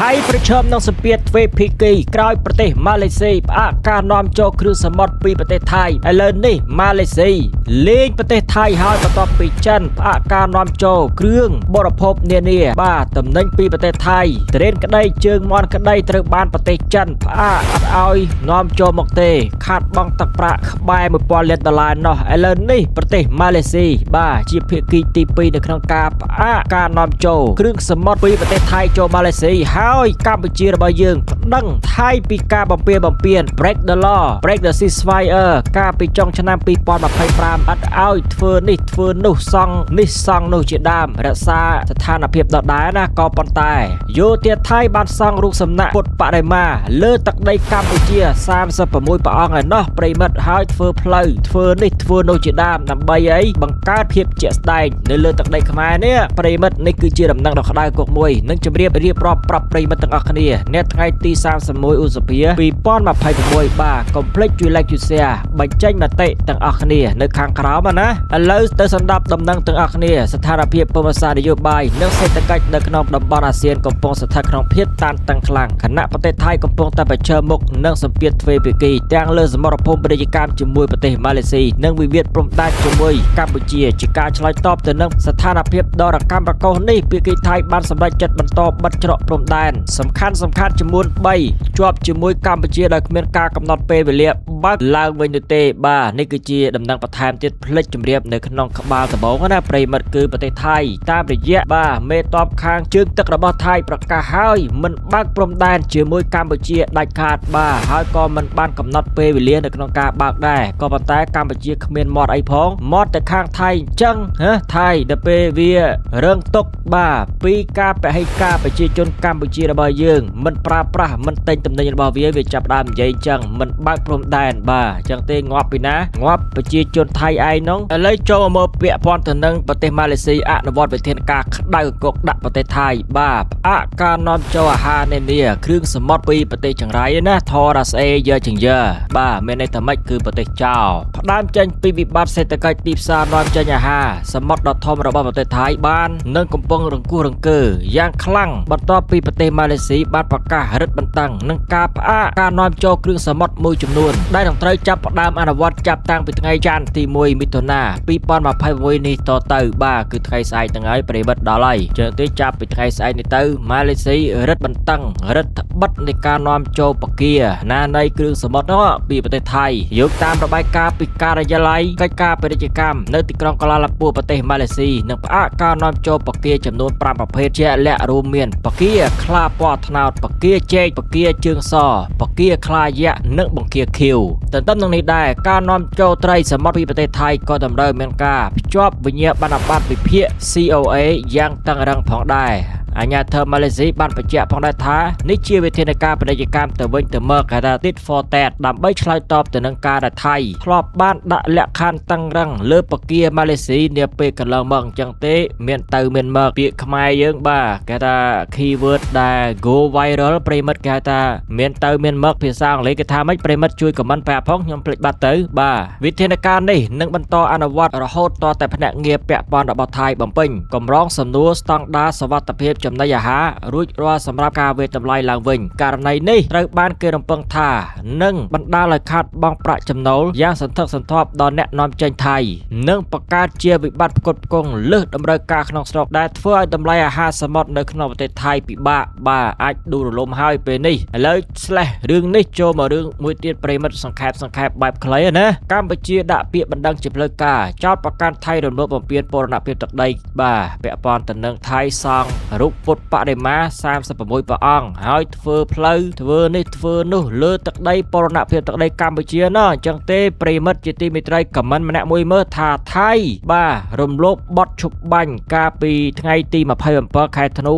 ហើយប្រឈមនឹងសម្ពាធទ្វេភាគីក្រោយប្រទេសម៉ាឡេស៊ីផ្អាកការនាំចូលគ្រឿងសមុទ្រពីប្រទេសថៃឥឡូវនេះម៉ាឡេស៊ីលេងប្រទេសថៃហើយបន្ទាប់ពីចិនផ្អាកការនាំចូលគ្រឿងបរិភោគនានាបាទតំណែងពីប្រទេសថៃត្រេនក្តីជើងមាន់ក្តីត្រូវបានប្រទេសចិនផ្អាកអត់ឲ្យនាំចូលមកទេខាត់បង់ទឹកប្រាក់ក្បែរ$1000 លាននោះឥឡូវនេះប្រទេសម៉ាឡេស៊ីបាទជាភាគីទី2នៅក្នុងការផ្អាកការនាំចូលគ្រឿងសមុទ្រពីប្រទេសថៃចូលម៉ាឡេស៊ីហើយកម្ពុជារបស់យើងប្តឹងថៃពីការបំពាន break the law break the ceasefire កាលពីចុងឆ្នាំ2025អត់ឲ្យធ្វើនេះធ្វើនោះសង់នេះសង់នោះជាដើមរក្សាស្ថានភាពដដែលណាក៏ប៉ុន្តែយោធាថៃបានសង់រូបសំណាកពុទ្ធបដិមាលើទឹកដីកម្ពុជា36ព្រះអង្គឯណោះប្រិមិត្តហើយធ្វើផ្លូវធ្វើនេះធ្វើនោះជាដើមដើម្បីអីបង្កើតភាពជាក់ស្ដែងនៅលើទឹកដីខ្មែរនេះប្រិមិត្តនេះគឺជាដំណឹងដ៏ក្តៅគក់មួយនឹងជម្រាបរៀបរាប់ប្រាប់ប្រិមិត្តទាំងអស់គ្នានៅថ្ងៃទី31ឧសភា2026បាទកុំភ្លេចជួយ like ជួយ share បញ្ចេញមតិទាំងអស់គ្នានៅខាងក្រោមណាឥឡូវទៅសម្ដាប់ដំណឹងទាំងអស់គ្នាស្ថានភាពភូមិសាស្ត្រនយោបាយនិងសេដ្ឋកិច្ចនៅក្នុងតំបន់អាស៊ានកំពុងស្ថិតក្នុងភាពតានតឹងខ្លាំងខណៈប្រទេសថៃកំពុងតែប្រឈមមុខនឹងសម្ពាធទ្វេភាគីទាំងលើសមរភូមិពាណិជ្ជកម្មជាមួយប្រទេសម៉ាឡេស៊ីនិងវិវាទព្រំដែនជាមួយកម្ពុជាជាការឆ្លើយតបទៅនឹងស្ថានភាពដ៏រកាំរកូសនេះភាគីថៃបានសម្រេចចិត្តបន្តបិទច្រកព្រំដែនសំខាន់ចំនួន3ជាប់ជាមួយកម្ពុជាដោយគ្មានការកំណត់ពេលវេលាបើកឡើងវិញនោះទេបាទនេះគឺជាដំណឹងបន្ថែមទៀតផ្លេចជម្រាបនៅក្នុងក្បាលដំបងណាប្រិមិត្តគឺប្រទេសថៃតាមរយៈបាទមេតបខាងជើងទឹករបស់ថៃប្រកាសហើយមិនបើកព្រំដែនជាមួយកម្ពុជាដាច់ខាតបាទហើយក៏មិនបានកំណត់ពេលវេលានៅក្នុងការបើកដែរក៏ប៉ុន្តែកម្ពុជាគ្មានមាត់អីផងមាត់តែខាងថៃអញ្ចឹងថៃដល់ពេលវារងទុកបាទពីការពហិការប្រជាជនកម្ពុជារបស់យើងមិនប្រើប្រាស់មិនទិញទំនិញរបស់វាចាប់ដើមនិយាយអញ្ចឹងមិនបើកព្រំដែនបាទអញ្ចឹងទេងាប់ពីណាងាប់ប្រជាជនថៃឯងនោះឥឡូវចូលមកពាក់ព័ន្ធទៅនឹងប្រទេសម៉ាឡេស៊ីអនុវត្តវិធានការក្តៅគគុកដាក់ប្រទេសថៃបាទផ្អាកការនាំចូលអាហារនានាគ្រឿងសមុទ្រពីប្រទេសចង្រៃណាថរ៉ាស្អេយើជង្យើបាទមានន័យថាម៉េចគឺប្រទេសចោលផ្ដើមចេញពីវិបត្តិសេដ្ឋកិច្ចទីផ្សារនាំចេញអាហារសមុទ្រដ៏ធំរបស់ប្រទេសថៃបាននឹងកំពុងរង្គោះរង្គើយ៉ាងខ្លាំងបន្ទាប់ពីប្រទេសម៉ាឡេស៊ីបានប្រកាសរឹតបន្តឹងនឹងការផ្អាកការនាំចូលគ្រឿងសមុទ្រមួយចំនួនដែលនឹងត្រូវចាប់ផ្ដើមអនុវត្តចាប់តាំងពីថ្ងៃច័ន្ទទី1មិថុនា2026នេះតទៅបាទគឺថ្ងៃស្អែកហ្នឹងហើយប្រិមិត្តដល់ហើយចឹងទេចាប់ពីថ្ងៃស្អែកនេះទៅម៉ាឡេស៊ីរឹតបន្តឹងរដ្ឋបិទនៃការនាំចូលបកាណានៃគ្រឿងសមុទ្រនោះពីប្រទេសថៃយកតាមរបាយការណ៍ពីការិយាល័យកិច្ចការពាណិជ្ជកម្មនៅទីក្រុងកូឡាឡាំពួរប្រទេសម៉ាឡេស៊ីនឹងផ្អាកការនាំចូលបកាចំនួន5ប្រភេទជាក់លាក់រួមមានបកាខ្លាពណ៌ត្នោតបកាចេកបកាជើងសបកាខ្លាយក្សនិងបង្គាខៀវទន្ទឹមនឹងនេះដែរការនាំចូលត្រីសមុទ្រពីប្រទេសថៃក៏តម្រូវមានការភ្ជាប់វិញ្ញាបនបត្រវិភាគ COA យ៉ាងតឹងរ៉ឹងផងដែរអាញាធិបតេយ្យម៉ាឡេស៊ីបានបញ្ជាក់ផងដែរថានេះជាវិធានការពាណិជ្ជកម្មទៅវិញទៅមកគេថា Tit for Tat ដើម្បីឆ្លើយតបទៅនឹងការដែលថៃធ្លាប់បានដាក់លក្ខខណ្ឌតឹងរ៉ឹងលើបកាម៉ាឡេស៊ីនាពេលកន្លងមកអញ្ចឹងទេមានទៅមានមកពាក្យខ្មែរយើងបាទគេថា keyword ដែល go viral ប្រិមិត្តគេថាមានទៅមានមកភាសាអង់គ្លេសគេថាម៉េចប្រិមិត្តជួយ comment ប្រាប់ផងខ្ញុំភ្លេចបាត់ទៅបាទវិធានការនេះនឹងបន្តអនុវត្តរហូតតតែភ្នាក់ងារពាក់ព័ន្ធរបស់ថៃបំពេញកម្រងសំណួរស្តង់ដារសុវត្ថិភាពចំណីអាហាររួចរាល់សម្រាប់ការវេតម្លៃឡើងវិញករណីនេះត្រូវបានគេរំពឹងថានឹងបណ្ដាលឲ្យខាតបង់ប្រាក់ចំណូលយ៉ាងសន្ធឹកសន្ធាប់ដល់អ្នកនាំចេញថៃនិងបង្កើតជាវិបត្តិផ្គត់ផ្គង់លើសតម្រូវការក្នុងស្រុកដែលធ្វើឲ្យតម្លៃអាហារសមុទ្រនៅក្នុងប្រទេសថៃពិបាកបាទអាចដួលរលំហើយពេលនេះឥឡូវរឿងនេះចូលមករឿងមួយទៀតប្រិមិត្តសង្ខេបបែបខ្លីណាកម្ពុជាដាក់ពាក្យបណ្ដឹងជាផ្លូវការចោទប្រកាន់ថៃរំលោភបំពានបូរណភាពទឹកដីបាទពាក់ព័ន្ធទៅនឹងថៃសង់រូបពុទ្ធបដិមា36ព្រះអង្គហើយធ្វើផ្លូវធ្វើនេះធ្វើនោះលើទឹកដីបរណភាពទឹកដីកម្ពុជាណោះអញ្ចឹងទេប្រិមិត្តជាទីមេត្រីខមមិនម្នាក់មួយមើលថាថៃបាទរំលោភបទឈប់បាញ់កាលពីថ្ងៃទី27ខែធ្នូ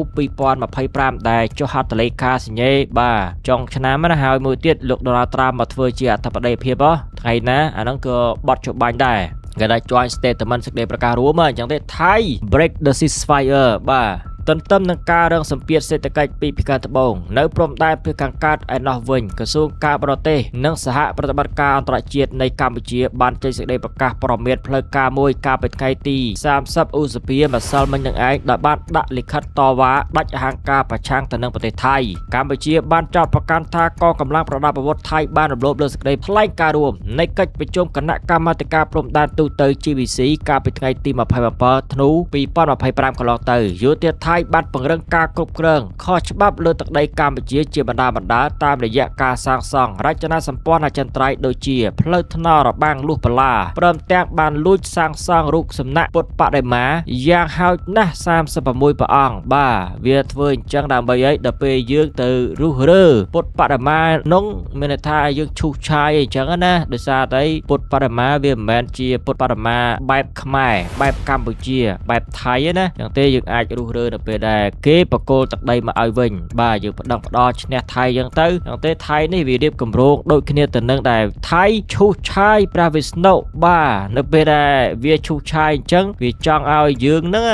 2025ដែលចុះហត្ថលេខាសញ្ញេបាទចុងឆ្នាំណាហើយមួយទៀតលោកដូណាល់ត្រាំមកធ្វើជាអធិបតីភាពថ្ងៃណាអាហ្នឹងក៏បទឈប់បាញ់ដែរ គេได้ join statement សេចក្តីប្រកាសរួមអញ្ចឹងទេថៃ break the ceasefire បាទ ទន្ទឹមនឹងការរងសម្ពាធសេដ្ឋកិច្ចពីភាគត្បូងនៅព្រំដែនភាគខាងកើតឯណោះវិញក្រសួងការបរទេសនិងសហប្រតិបត្តិការអន្តរជាតិនៃកម្ពុជាបានចេញសេចក្តីប្រកាសព័ត៌មានផ្លូវការមួយកាលពីថ្ងៃទី30ឧសភាម្សិលមិញនឹងឯងដោយបានដាក់លិខិតតវ៉ាដាច់អហង្ការប្រឆាំងទៅនឹងប្រទេសថៃកម្ពុជាបានចោទប្រកាន់ថាកងកម្លាំងប្រដាប់អាវុធថៃបានរំលោភលើសេចក្តីថ្លែងការណ៍រួមនៃកិច្ចប្រជុំគណៈកម្មាធិការព្រំដែនទូទៅ GVC កាលពីថ្ងៃទី27ធ្នូ2025កន្លងទៅយោធាថៃបានពង្រឹងការគ្រប់គ្រងខុសច្បាប់លើទឹកដីកម្ពុជាជាបណ្ដាតាមរយៈការសាងសង់រចនាសម្ព័ន្ធអចិន្ត្រៃយ៍ដូចជាផ្លូវថ្នល់របាំងលុះបលាព្រមទាំងបានលួចសាងសង់រូបសំណាកពុទ្ធបដិមាយ៉ាងហោចណាស់36ព្រះអង្គបាទវាធ្វើអញ្ចឹងដើម្បីឲ្យដល់ពេលយើងទៅរុះរើពុទ្ធបដិមានោះមានន័យថាយើងឈូសឆាយអញ្ចឹងណាដោយសារតែពុទ្ធបដិមាវាមិនមែនជាពុទ្ធបដិមាបែបខ្មែរបែបកម្ពុជាបែបថៃណាអញ្ចឹងទេយើងអាចរុះរើនៅពេលដែលគេបកគលទឹកដីមកឲ្យវិញបាទយើងផ្ដឹងផ្ដោឈ្នះថៃអញ្ចឹងទៅអញ្ចឹងទេថៃនេះវារៀបគម្រោងដូចគ្នាទៅនឹងដែលថៃឈូសឆាយព្រះវិស្ណុបាទនៅពេលដែលវាឈូសឆាយអញ្ចឹងវាចង់ឲ្យយើងហ្នឹង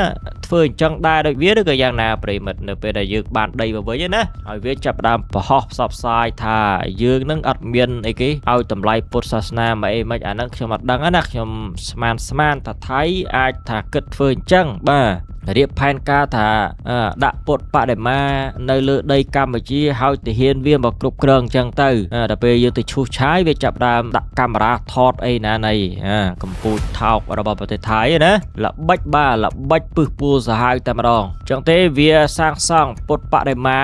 ធ្វើអញ្ចឹងដែរដូចវាឬក៏យ៉ាងណាប្រិមិត្តនៅពេលដែលយើងបានដីមកវិញណាហើយវាចាប់ផ្ដើមប្រហោះផ្សព្វផ្សាយថាយើងនឹងអត់មានអីគេឲ្យតម្លៃពុទ្ធសាសនាមកអីមិនអាហ្នឹងខ្ញុំអត់ដឹងណាខ្ញុំស្មានថាថៃអាចថាគិតធ្វើអញ្ចឹងបាទរៀបផែនការថាដាក់ពុទ្ធបដិមានៅលើដីកម្ពុជាហើយទាហានវាមកគ្រប់គ្រងអញ្ចឹងទៅដល់ពេលយើងទៅឈូសឆាយវាចាប់ដើមដាក់កាមេរ៉ាថតអីណានៃកម្ពុជាថោករបស់ប្រទេសថៃណាល្បិចបាទល្បិចពឹសពួរសាហាវតែម្ដងអញ្ចឹងទេវាសាងសង់ពុទ្ធបដិមា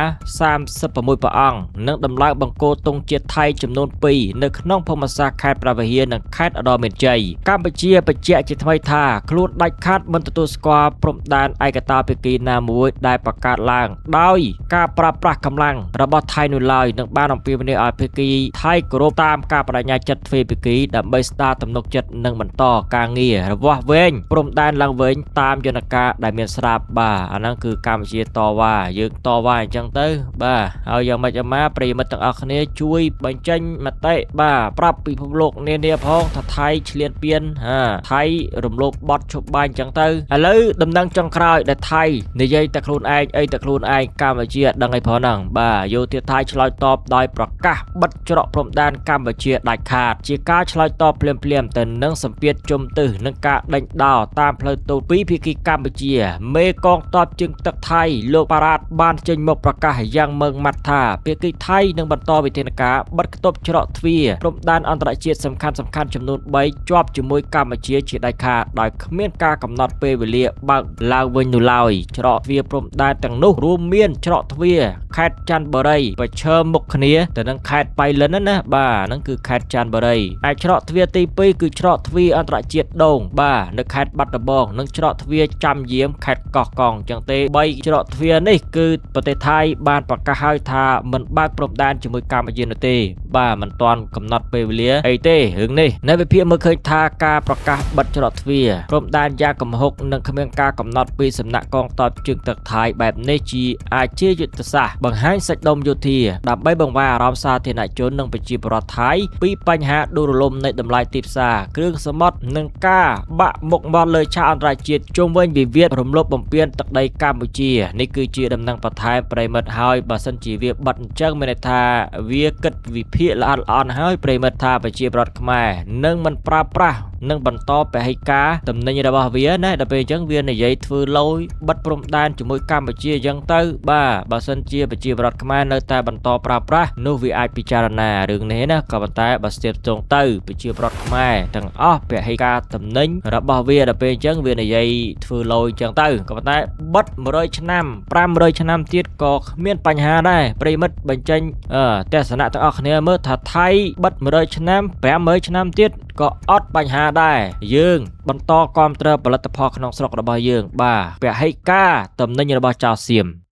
36ព្រះអង្គនិងដំឡើងបង្គោលទង់ជាតិថៃចំនួន2នៅក្នុងភូមិសាស្ត្រខេត្តព្រះវិហារនិងខេត្តឧត្តរមានជ័យកម្ពុជាបញ្ជាក់ជាថ្មីថាខ្លួនដាច់ខាតមិនទទួលស្គាល់ព្រំដែនឯកតាភាគីណាមួយដែលបង្កើតឡើងដោយការប្រើប្រាស់កម្លាំងរបស់ថៃនោះឡើយនឹងបានអំពាវនាវឲ្យភាគីថៃគោរពតាមការបដិញ្ញាចិត្តទ្វេភាគីដើម្បីស្ដារទំនុកចិត្តនិងបន្តការងាររបស់វែងព្រំដែនឡើងវិញតាមយន្តការដែលមានស្រាប់បាទអាហ្នឹងគឺកម្ពុជាតវ៉ាយើងតវ៉ាអញ្ចឹងទៅបាទហើយយ៉ាងម៉េចប្រិយមិត្តទាំងអស់គ្នាជួយបញ្ចេញមតិបាទប្រាប់ពិភពលោកនានាផងថាថៃឈ្លានពានថៃរំលោភបទឈប់បាយអញ្ចឹងទៅឥឡូវដំណឹងចុងក្រោយដែលថៃនិយាយតែខ្លួនឯងអីតែខ្លួនឯងកម្ពុជាដឹងអីផងហ្នឹងបាទយោធាថៃឆ្លើយតបដោយប្រកាសបិទច្រកព្រំដែនកម្ពុជាដាច់ខាតជាការឆ្លើយតបភ្លាមៗទៅនឹងសម្ពាធជុំទិសនិងការដេញដោលតាមផ្លូវទូតពីភាគីកម្ពុជាមេកងទ័ពជើងទឹកថៃលោកបារ៉ាតបានចេញមកប្រកាសយ៉ាងម៉ឺងម៉ាត់ថាភាគីថៃនឹងបន្តវិធានការបិទគប់ច្រកទ្វារព្រំដែនអន្តរជាតិសំខាន់ចំនួន3ជាប់ជាមួយកម្ពុជាជាដាច់ខាតដោយគ្មានការកំណត់ពេលវេលាបើកឡើងវិញនោះឡើយច្រកទ្វារព្រំដែនទាំងនោះរួមមានច្រកទ្វារខេត្តចន្ទបុរីប្រឈមមុខគ្នាទៅនឹងខេត្តបៃលិនណាបាទហ្នឹងគឺខេត្តចន្ទបុរីហើយច្រកទ្វារទី2គឺច្រកទ្វារអន្តរជាតិដូងបាទនៅខេត្តបាត់ដំបងនិងច្រកទ្វារចាំយាមខេត្តកោះកុងអញ្ចឹងទេ3ច្រកទ្វារនេះគឺប្រទេសថៃបានប្រកាសឲ្យថាមិនបើកព្រំដែនជាមួយកម្ពុជានោះទេបាទមិនទាន់កំណត់ពេលវេលាអីទេរឿងនេះនៅវិភាគមើលឃើញថាការប្រកាសបិទច្រកទ្វារព្រំដែនយ៉ាងគំហុកនិងគ្មានការកំណត់ពីសំណាក់កងទ័ពជើងទឹកថៃបែបនេះអាចជាយុទ្ធសាស្ត្របង្ហាញសាច់ដុំយោធាដើម្បីបង្វែរអារម្មណ៍សាធារណជននិងប្រជាពលរដ្ឋថៃពីបញ្ហាដួលរលំនៃតម្លៃទីផ្សារគ្រឿងសមុទ្រនិងការបាក់មុខមាត់លើឆាកអន្តរជាតិជុំវិញវិវាទរំលោភបំពានទឹកដីកម្ពុជានេះគឺជាដំណឹងបន្ថែមប្រិមិត្តហើយបើសិនជាវាបិទអញ្ចឹងមានន័យថាវាគិតវិភាគល្អិតល្អន់ហើយប្រិមិត្តថាប្រជាពលរដ្ឋខ្មែរនឹងមិនប្រើប្រាស់និងបន្តពហិការតំណែងរបស់វាណាដល់ពេលអញ្ចឹងវានិយាយធ្វើលយបិទព្រំដែនជាមួយកម្ពុជាអញ្ចឹងទៅបាទបើសិនជាប្រជាពលរដ្ឋខ្មែរនៅតែបន្តប្រើប្រាស់នោះវាអាចពិចារណារឿងនេះណាក៏ប៉ុន្តែបើស្ទាបស្ទងទៅប្រជាពលរដ្ឋខ្មែរទាំងអស់ពហិការតំណែងរបស់វាដល់ពេលអញ្ចឹងវានិយាយធ្វើលយអញ្ចឹងទៅក៏ប៉ុន្តែបិទ100ឆ្នាំ500ឆ្នាំទៀតក៏គ្មានបញ្ហាដែរប្រិមិត្តបញ្ចេញទស្សនៈទាំងអស់គ្នាមើលថាថៃបិទ100ឆ្នាំ500ឆ្នាំទៀតក៏អត់បញ្ហាដែរយើងបន្តគាំទ្រផលិតផលក្នុងស្រុករបស់យើងបាទពហិការតំណែងរបស់ចៅសៀម